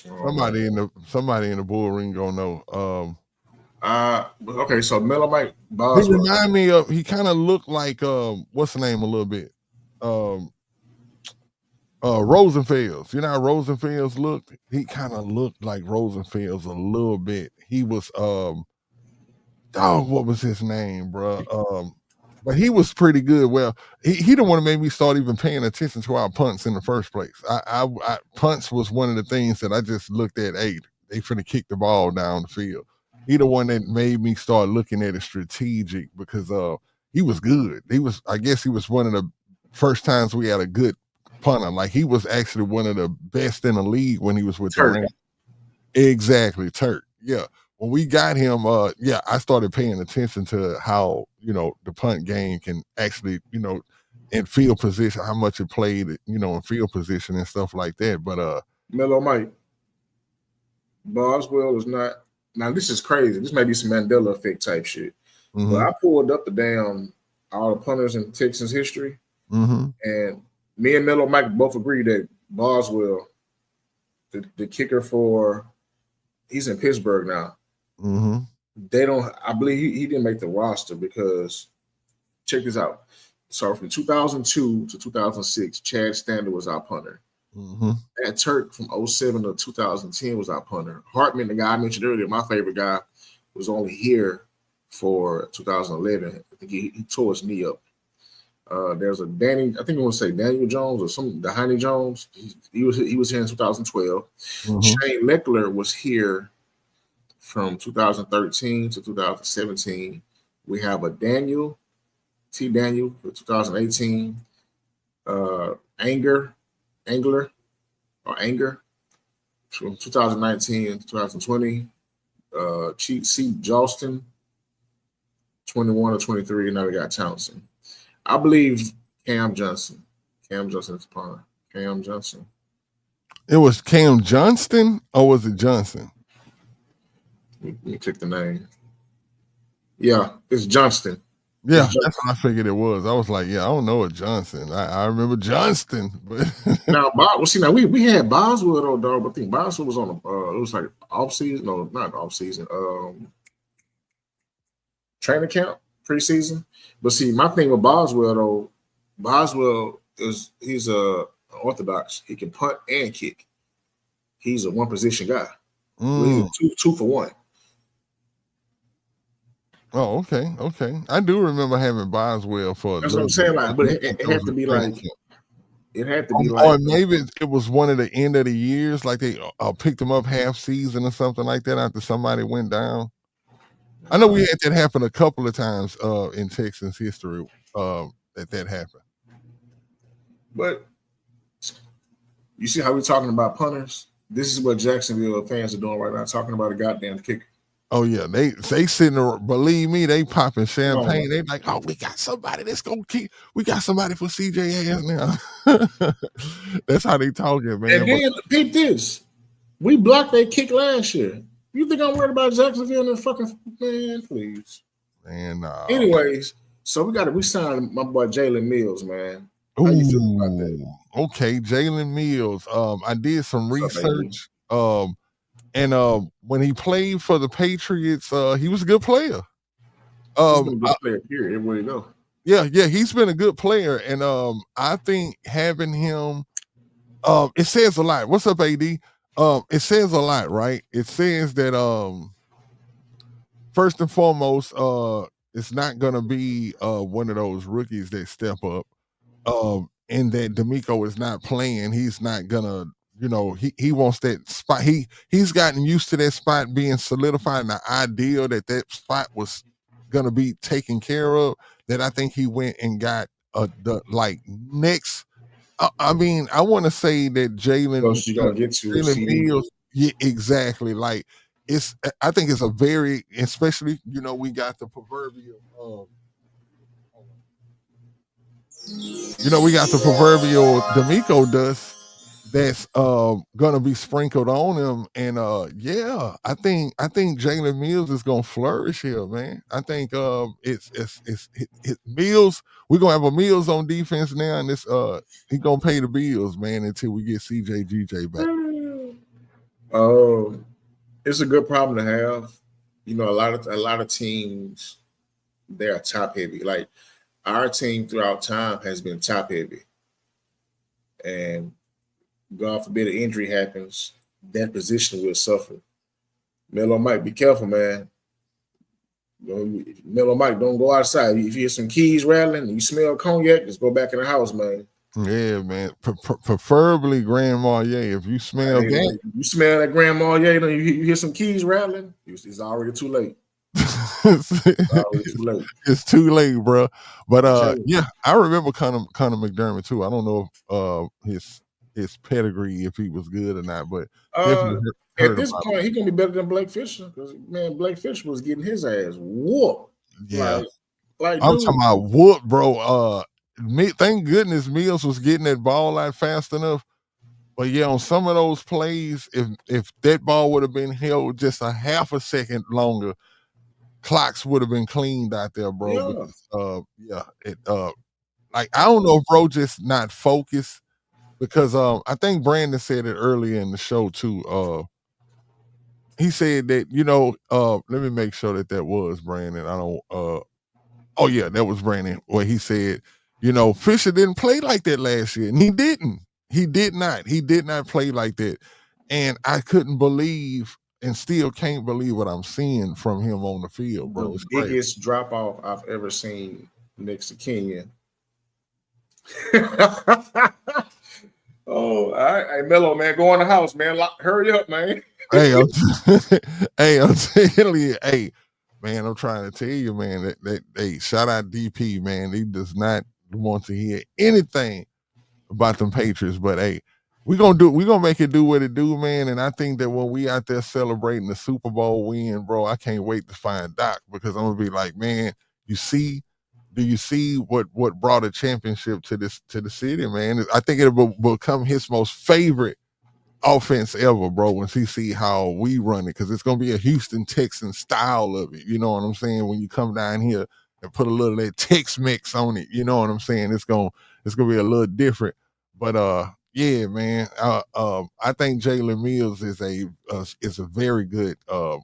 Somebody in the bull ring gonna know. Okay, so Mellow Mike Boswell. He remind me of, he kind of looked like what's the name a little bit? Rosenfels. You know how Rosenfels looked? He kind of looked like Rosenfels a little bit. He was what was his name, bro? But he was pretty good. Well, he the one that made me start even paying attention to our punts in the first place. I punts was one of the things that I just looked at. Hey, they finna kick the ball down the field. He the one that made me start looking at it strategic because he was good. I guess he was one of the first times we had a good punter. Like he was actually one of the best in the league when he was with Turk. the Rams. Exactly, Turk. Yeah. When we got him, I started paying attention to how, the punt game can actually, in field position, how much it played, in field position and stuff like that. But Mellow Mike. Boswell is not. Now this is crazy. This may be some Mandela effect type shit. But I pulled up all the punters in Texans history, and me and Mellow Mike both agree that Boswell, the kicker he's in Pittsburgh now. They don't. I believe he didn't make the roster because check this out. So from 2002 to 2006, Chad Stander was our punter. That Turk from 07 to 2010 was our punter. Hartman, the guy I mentioned earlier, my favorite guy, was only here for 2011. I think he tore his knee up. There's a Danny, I think I want to say Daniel Jones or Dehany Jones. He was here in 2012. Shane Leckler was here from 2013 to 2017. We have a Daniel for 2018. Anger from 2019 and 2020. Cheat C. Jolston, 21 or 23, and now we got Townsend. I believe Cam Johnson. Cam Johnson's punter. Cam Johnson. It was Cam Johnston, or was it Johnson? Let me click the name. Yeah, it's Johnston. Yeah, that's what I figured it was. I was like, I don't know a Johnson. I remember Johnston, but now we had Boswell though, dog. But I think Boswell was on it was like off season. No, not off season. Training camp, preseason. But see, my thing with Boswell though, he's a orthodox. He can punt and kick. He's a one position guy. He's a two for one. Oh, okay. I do remember having Boswell for. That's what I'm saying. Like, but it had to be like. It had to be like. Or maybe it was one of the end of the years, like they picked him up half season or something like that after somebody went down. I know we had that happen a couple of times in Texans history that happened. But you see how we're talking about punters? This is what Jacksonville fans are doing right now, talking about a goddamn kicker. Oh yeah, they sitting there, believe me, they popping champagne. They like, oh, we got somebody that's gonna keep. We got somebody for CJ now. That's how they talking, man. And then peep this, we blocked that kick last year. You think I'm worried about Jacksonville and fucking man? Please, man. Nah. Anyways, so we signed my boy Jalen Mills, man. How you feel about that? Okay, Jalen Mills. I did some research. And when he played for the Patriots, he was a good player. He's been a good player, period. Everywhere you go. Yeah, he's been a good player. And I think having him, it says a lot. What's up, AD? It says a lot, right? It says that first and foremost, it's not gonna be one of those rookies that step up. And that D'Amico is not playing. He's not gonna. He wants that spot. He's gotten used to that spot being solidified, and the idea that spot was gonna be taken care of. That I think he went and got the next. I mean, I want to say that Jalen. You gonna get to Jalen Mills. Yeah, exactly. Like I think it's a very, especially we got the proverbial. We got the proverbial D'Amico dust that's gonna be sprinkled on him, and I think Jalen Mills is gonna flourish here, man. I think it's Mills. We're gonna have a Mills on defense now, and this he gonna pay the bills, man, until we get CJ back. Oh, it's a good problem to have. A lot of teams, they are top heavy. Like our team throughout time has been top heavy, and God forbid an injury happens, that position will suffer. Mellow Mike, be careful, man. Mellow Mike, don't go outside. If you hear some keys rattling and you smell cognac, just go back in the house, man. Yeah, man. Preferably Grand Marnier. If you smell that, you smell that Grand Marnier, you hear some keys rattling, it's already too late. Already too late. It's too late, bro. But Jalen. yeah, I remember Connor McDermott too. I don't know if his pedigree, if he was good or not, but definitely heard At this about point, he's gonna be better than Blake Fisher because man, Blake Fisher was getting his ass whooped. him. Yeah, Like, I'm dude, talking about whoop, bro. Thank goodness Mills was getting that ball out fast enough. But yeah, on some of those plays, if that ball would have been held just a half a second longer, clocks would have been cleaned out there, bro. yeah, Because like I don't know if bro just not focused because I think Brandon said it earlier in the show too. He said that, let me make sure that was Brandon. I don't oh yeah, that was Brandon where he said, Fisher didn't play like that last year. And he didn't. He did not. He did not play like that. And I couldn't believe and still can't believe what I'm seeing from him on the field, bro. the It's crazy. biggest drop off I've ever seen next to Kenyon. Oh, all right. Hey, Mello, man, go in the house, man. Hurry up, man. Hey, I'm telling you, hey, man, I'm trying to tell you, man, hey, shout out DP, man. He does not want to hear anything about them Patriots, but hey, we're gonna make it do what it do, man. And I think that when we out there celebrating the Super Bowl win, bro, I can't wait to find Doc because I'm gonna be like, man, do you see what brought a championship to the city, man? I think it'll become his most favorite offense ever, bro, once he see how we run it, because it's gonna be a Houston Texans style of it. You know what I'm saying? When you come down here and put a little of that Tex-Mex on it, you know what I'm saying? It's gonna be a little different. But yeah, man. I think Jalen Mills is a very good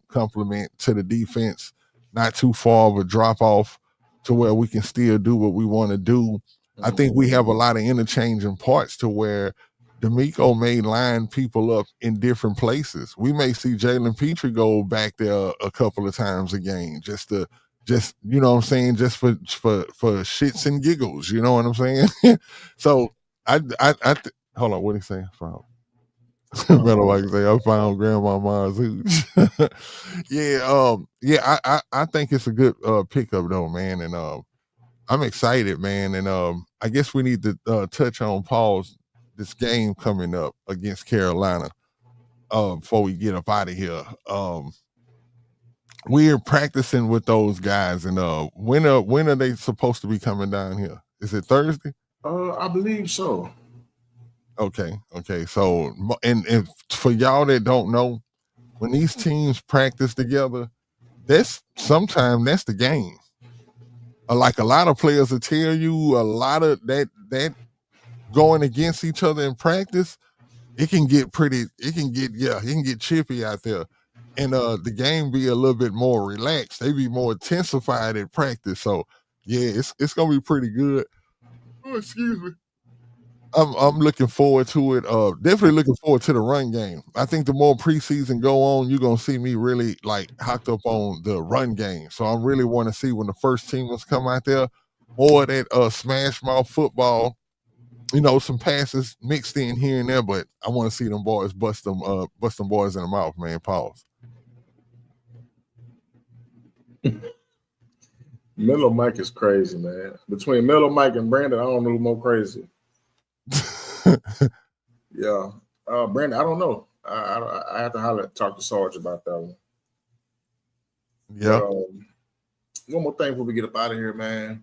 compliment to the defense. Not too far of a drop off to where we can still do what we want to do. I think we have a lot of interchanging parts to where D'Amico may line people up in different places. We may see Jalen Petrie go back there a couple of times a game just you know what I'm saying, just for shits and giggles. You know what I'm saying? So hold on, what did he say? I found better like say I found Grandmama's hooch. I think it's a good pickup though, man, and I'm excited, man, and I guess we need to touch on this game coming up against Carolina before we get up out of here. We're practicing with those guys, and when are they supposed to be coming down here? Is it Thursday? I believe so. Okay. So, and for y'all that don't know, when these teams practice together, sometimes that's the game. Like a lot of players will tell you, a lot of that going against each other in practice, it can get chippy out there. And the game be a little bit more relaxed. They be more intensified in practice. So yeah, it's gonna be pretty good. Oh, excuse me. I'm looking forward to it. Definitely looking forward to the run game. I think the more preseason go on, you're gonna see me really like hooked up on the run game. So I really want to see when the first teamers come out there, more of that smash mouth football. Some passes mixed in here and there, but I want to see them boys bust them boys in the mouth, man. Pause. Mellow Mike is crazy, man. Between Mellow Mike and Brandon, I don't know who's more crazy. Yeah. Brandon, I don't know. I have to talk to Sarge about that one. Yeah. But, one more thing before we get up out of here, man.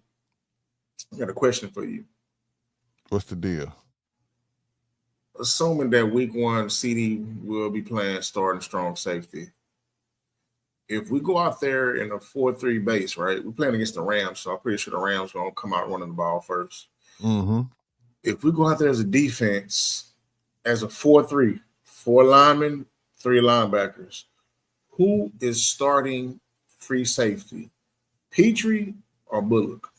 I got a question for you. What's the deal? Assuming that week 1 CD will be playing starting strong safety. If we go out there in a 4-3 base, right? We're playing against the Rams, so I'm pretty sure the Rams are going to come out running the ball first. Mm-hmm. If we go out there as a defense, as a 4-3, 4 linemen, 3 linebackers, who is starting free safety? Petrie or Bullock?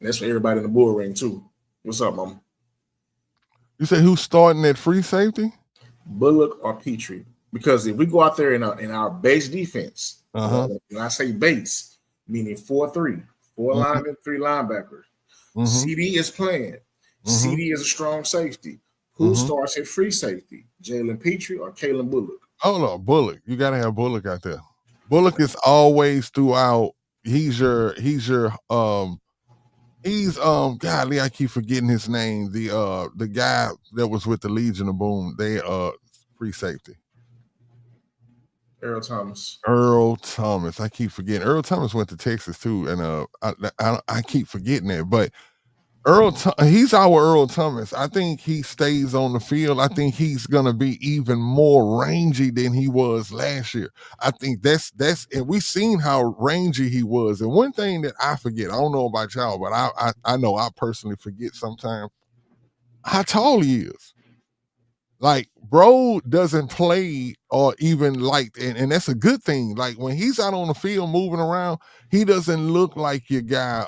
And that's for everybody in the bull ring, too. What's up, Mama? You say who's starting at free safety? Bullock or Petrie? Because if we go out there in our base defense, when I say base, meaning 4-3, 4 linemen, 3 linebackers, CD is playing. CD is a strong safety. Who starts at free safety? Jalen Petrie or Kalen Bullock? Oh no, Bullock. You gotta have Bullock out there. Bullock is always throughout. He's golly, I keep forgetting his name. The guy that was with the Legion of Boom. They free safety. Earl Thomas. Earl Thomas. I keep forgetting. Earl Thomas went to Texas too, and I keep forgetting that. But he's our Earl Thomas. I think he stays on the field. I think he's gonna be even more rangy than he was last year. I think that's and we've seen how rangy he was. And one thing that I forget, I don't know about y'all, but I know I personally forget sometimes how tall he is. Like, bro doesn't play or even like, and that's a good thing. Like when he's out on the field moving around, he doesn't look like your guy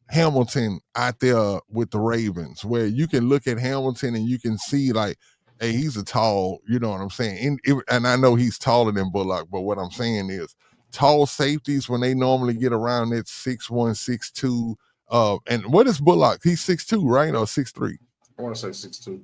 Hamilton out there with the Ravens, where you can look at Hamilton and you can see like, hey, he's a tall, you know what I'm saying? And I know he's taller than Bullock, but what I'm saying is tall safeties when they normally get around that 6'1", 6'2", and what is Bullock? He's 6'2", right? Or 6'3"? I want to say 6'2".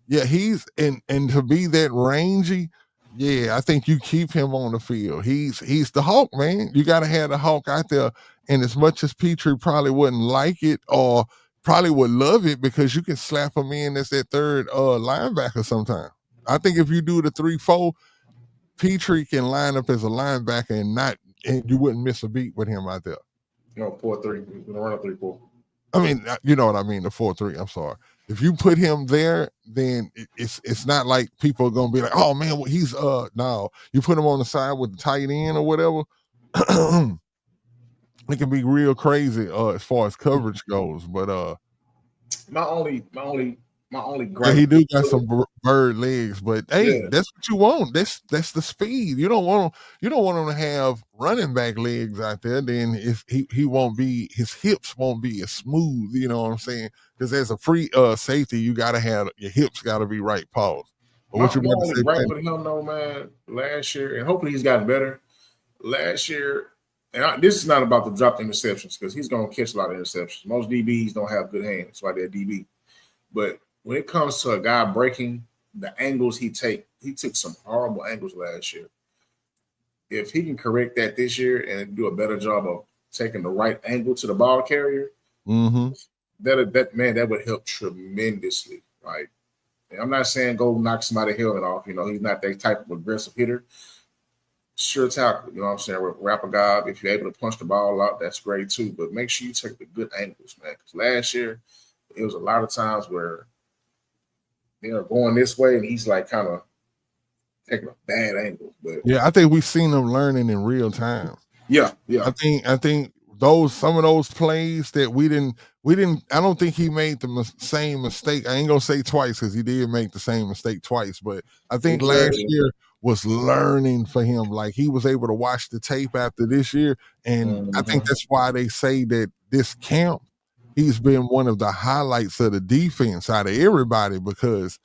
Yeah, he's and to be that rangy, yeah, I think you keep him on the field. He's the Hawk, man. You got to have the Hawk out there. And as much as Petrie probably wouldn't like it or probably would love it, because you can slap him in as that third linebacker sometime. I think if you do the 3-4, Petrie can line up as a linebacker and you wouldn't miss a beat with him out there. No, 4-3. We're gonna run a 3-4. I mean, you know what I mean, the 4-3. I'm sorry. If you put him there, then it's not like people are gonna be like, oh man, well, he's no. You put him on the side with the tight end or whatever, it can be real crazy as far as coverage goes. But my only yeah, he do got some bird legs, but hey, Yeah. that's what you want. That's the speed. You don't want him to have running back legs out there. Then if he won't be, his hips won't be as smooth. You know what I'm saying? Because as a free safety, you got to have your hips got to be right. Pause. But what you my want to only say? gripe with him though, man, last year, and hopefully he's gotten better. Last year, and this is not about the dropped interceptions, because he's gonna catch a lot of interceptions. Most DBs don't have good hands, that's why they're DB. But when it comes to a guy breaking the angles he took some horrible angles last year. If he can correct that this year and do a better job of taking the right angle to the ball carrier, that would help tremendously. Right? And I'm not saying go knock somebody's helmet off. You know, he's not that type of aggressive hitter. Sure tackle, you know what I'm saying? Wrap a guy. If you're able to punch the ball out, that's great too. But make sure you take the good angles, man. Because last year, it was a lot of times where they're going this way and he's like kind of taking a bad angle. But yeah, I think we've seen them learning in real time. Yeah. I think some of those plays that we didn't. I don't think he made the same mistake. I ain't gonna say twice, because he did make the same mistake twice. But I think last year was learning for him. Like he was able to watch the tape after this year, and I think that's why they say that this camp, he's been one of the highlights of the defense out of everybody, because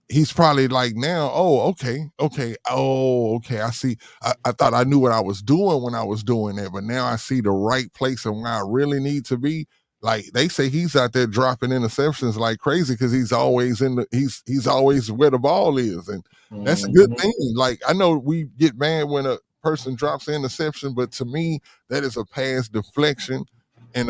he's probably like now, okay. I see. I thought I knew what I was doing when I was doing that, but now I see the right place and where I really need to be. Like they say, he's out there dropping interceptions like crazy, because he's always he's always where the ball is, and that's a good thing. Like I know we get mad when a person drops an interception, but to me, that is a pass deflection. And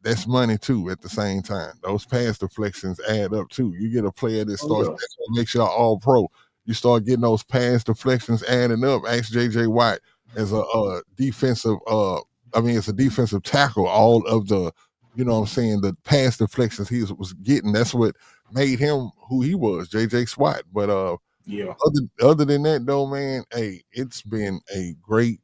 that's money too. At the same time, those pass deflections add up too. You get a player that starts that's what makes you all pro. You start getting those pass deflections adding up. Ask JJ Watt as a defensive. It's a defensive tackle. All of the, you know what I'm saying, the pass deflections he was getting. That's what made him who he was, JJ Watt. But other than that though, man, hey, it's been a great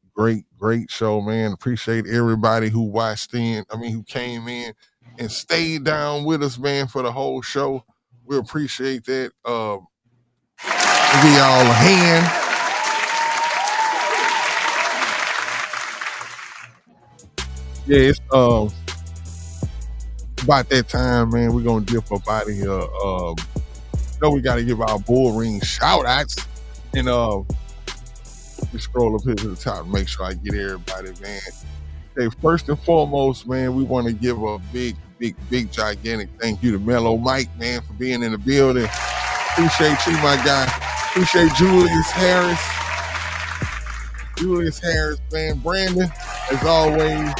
show, man. Appreciate everybody who who came in and stayed down with us, man, for the whole show. We appreciate that. Give y'all a hand. Yeah, it's about that time, man. We're gonna dip up out of here. We gotta give our bull ring shout outs, and we scroll up here to the top and make sure I get everybody, man. Okay, first and foremost, man, we want to give a big, gigantic thank you to Mellow Mike, man, for being in the building. Appreciate you, my guy. Appreciate Julius Harris. Julius Harris, man. Brandon, as always,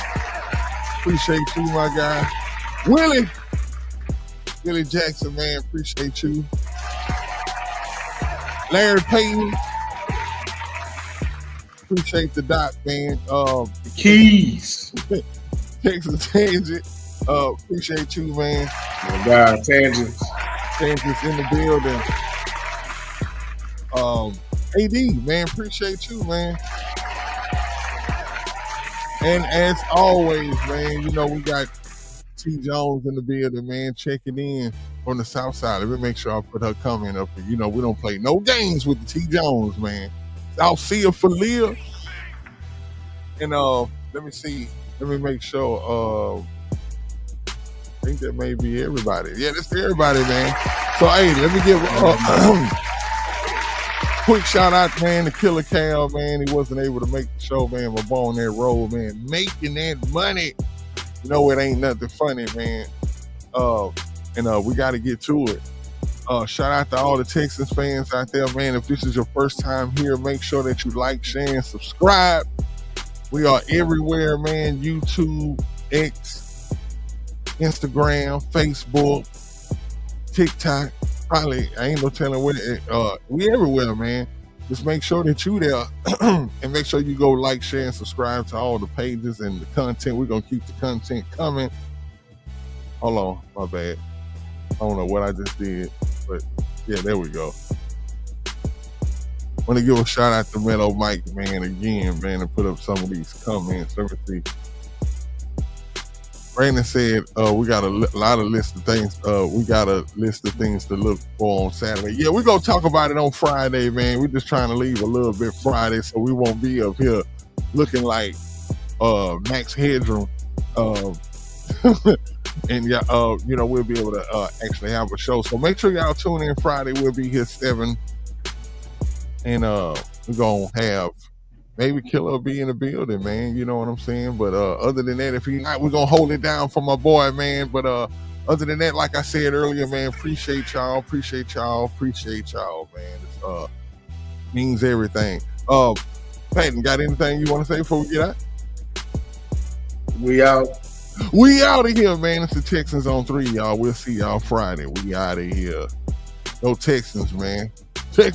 appreciate you, my guy. Willie Jackson, man, appreciate you. Larry Payton, appreciate the doc, man. The keys. Texas Tangent, appreciate you, man. My God, Tangents in the building. AD, man, appreciate you, man. And as always, man, you know, we got T. Jones in the building, man, checking in on the south side. Let me make sure I put her comment up here. You know, we don't play no games with the T. Jones, man. I'll see her for Leah. And let me see. Let me make sure. I think that may be everybody. Yeah, that's everybody, man. So, hey, let me give quick shout out, man, to Killer Cal, man. He wasn't able to make the show, man, but on that road, man, making that money. You know, it ain't nothing funny, man. And we got to get to it. Shout out to all the Texans fans out there, man. If this is your first time here, make sure that you like, share, and subscribe. We are everywhere, man. YouTube, X, Instagram, Facebook, TikTok. Probably, I ain't no telling where. We everywhere, man. Just make sure that you there and make sure you go like, share, and subscribe to all the pages and the content. We're going to keep the content coming. Hold on, my bad. I don't know what I just did, but yeah, there we go. Want to give a shout out to Meadow Mike, man, again, man, and put up some of these comments. Let me see. Brandon said, we got a lot of list of things. We got a list of things to look for on Saturday. Yeah, we're going to talk about it on Friday, man. We're just trying to leave a little bit Friday so we won't be up here looking like Max Headroom. And, you know, we'll be able to actually have a show. So make sure y'all tune in Friday. We'll be here 7. And we're going to have maybe Killer will be in the building, man. You know what I'm saying? But other than that, if he's not, we're going to hold it down for my boy, man. But other than that, like I said earlier, man, appreciate y'all, man. It means everything. Patton, got anything you want to say before we get out? We out. We out of here, man. It's the Texans on 3, y'all. We'll see y'all Friday. We out of here. Go Texans, man. Texans.